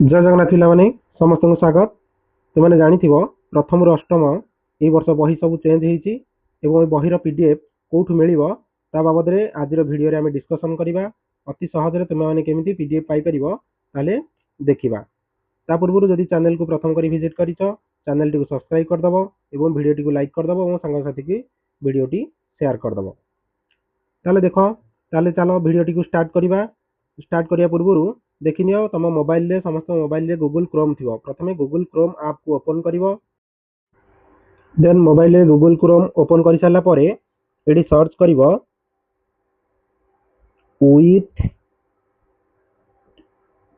जय जगन्नाथ पिलामाने समस्त को स्वागत। तुमने जानिथिबो प्रथम रु अष्टम ए वर्ष बही सब चेंज हेछि एवं ए बहीर पीडीएफ कोठु मिलिबो ता बाबद रे आजिर वीडियो रे हम डिस्कशन करिबा। अति सहज रे तुमे माने केमिति पीडीएफ पाई परिबो ताले देखिबा। ता पूर्व जदि चैनल को प्रथम करी विजिट करिछो चैनल टी को सब्सक्राइब कर दबो एवं वीडियो टी को लाइक कर दबो एवं संग साथी की वीडियो टी शेयर कर दबो। ताले देखो ताले चलो वीडियो टी को स्टार्ट करिबा। स्टार्ट करिया पूर्व देखि नियो तुम मोबाइल रे समस्त मोबाइल रे गूगल क्रोम थिबो। प्रथमे गूगल क्रोम ऐप को ओपन करिवो। देन मोबाइल रे गूगल क्रोम ओपन करि साला परे एडी सर्च करिवो with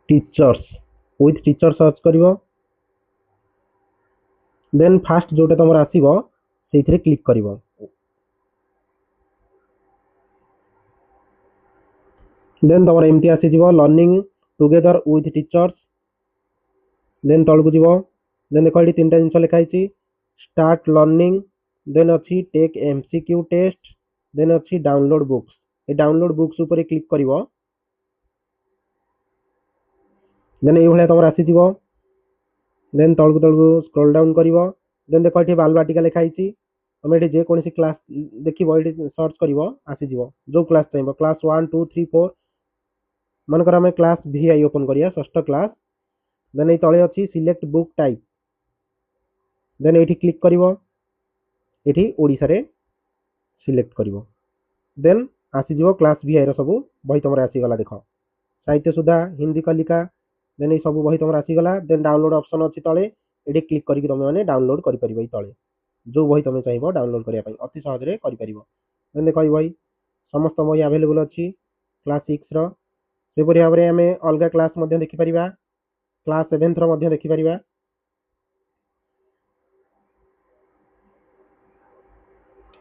teachers. With teacher search करिवो। देन फास्ट जोटा तमर आसीबो सेइथिरे क्लिक करिवो। देन तमर एमटी आसी जिवो learning together with teachers. Then तळ को जिवो। देन देखो एटी तीनटा जिंस लिखा हिची स्टार्ट लर्निंग। देन अछि टेक एमसीक्यू टेस्ट। देन अछि डाउनलोड बुक्स। ए डाउनलोड बुक्स ऊपर क्लिक करिवो। देन ए भले तमर आसी जिवो। देन तळ को स्क्रॉल डाउन करिवो। देन देखो एटी बालबाटिका लिखा हिची। हम एटी जे कोनसी क्लास देखिबो एटी सर्च करिवो आसी जिवो जो क्लास चाहबो क्लास 1 2 3 4 मन कर हमें क्लास वीआई ओपन करिया षष्ठ क्लास। देन ए तळे अछि सिलेक्ट बुक टाइप। देन एठी क्लिक करिवो। एठी ओडिसा रे सिलेक्ट करिवो। देन आसी जिवो क्लास वीआई रो सब बही तमरा आसी गला। देखो साहित्य सुधा हिंदी कलिका। देन ए सब बही तमरा आसी गला। देन डाउनलोड ऑप्शन अछि तळे एठी क्लिक करिक तमे माने डाउनलोड करि परिबो। ए तळे जो बही तमे चाहिबो डाउनलोड करिया पई अति सहज रे करि परिबो। देन देखो बही समस्त बही अवेलेबल अछि क्लास 6 रो। सेपरि भाବରେ ଆମେ ଅଲଗା କ୍ଲାସ୍ ମଧ୍ୟ ଦେଖିପାରିବା। କ୍ଲାସ୍ 7th ର ମଧ୍ୟ ଦେଖିପାରିବା।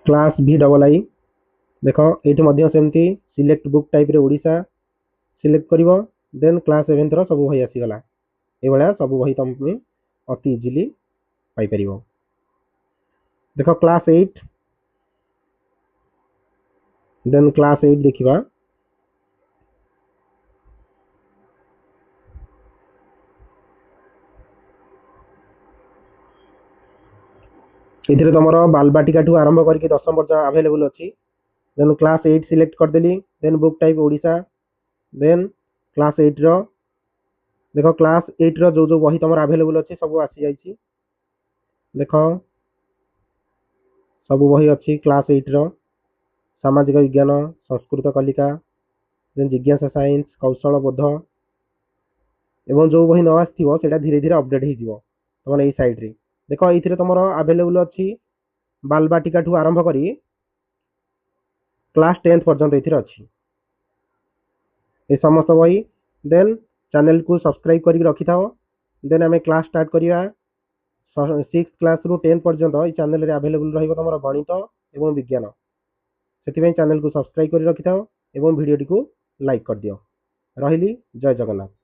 କ୍ଲାସ୍ ଭି ଡବଲ ଆଇ ଦେଖ ଏଠି ମଧ୍ୟ ସେମିତି ସିଲେକ୍ଟ ବୁକ୍ ଟାଇପ ରେ ଓଡ଼ିଶା ସିଲେକ୍ଟ କରିବ। ଦେନ୍ କ୍ଲାସ୍ 7th ର ସବୁ ବହି ଆସିଗଲା। ଏଇଭଳିଆ ସବୁ ବହି ତମେ ଅତି ଇଜିଲି ପାଇପାରିବ। ଦେଖ କ୍ଲାସ୍ 8 ଦେନ୍ କ୍ଲାସ୍ 8 ଦେଖିବା। ଏଥିରେ ତମର ବାଲବାଟିକା ଠୁ ଆରମ୍ଭ କରିକି ଦଶମ ପର୍ଯ୍ୟନ୍ତ ଆଭେଲେବୁଲ ଅଛି। देन क्लास 8 सिलेक्ट कर देली। Then book type Odisha. Then class 8 रो देखो क्लास 8 रो जो जो बही तमर अवेलेबल अछि सब आसी जाईची। देखो सब बही अछि क्लास 8 रो सामाजिक विज्ञान संस्कृत कलिका देन जिज्ञासा साइंस कौशल बोध एवं जो बही न आस्थिबो सेटा धीरे धीरे अपडेट हे जिवो तमन एई साइड रे। देखो एथिरे तमर अवेलेबल अछि बालबाटिका ठू आरंभ करी क्लास 10th पर्यंत एथिरे अछि ए समस्त बही। देन चैनल को सब्सक्राइब करके रखि थाओ। देन हमें क्लास स्टार्ट करिया 6th क्लास रु 10 पर्यंत ए चैनल रे अवेलेबल रहिबो तमर गणित एवं विज्ञान। सेति चैनल को सब्सक्राइब कर रखि थाओ एवं वीडियो टी को लाइक कर दियो। रहिली जय जगन्नाथ।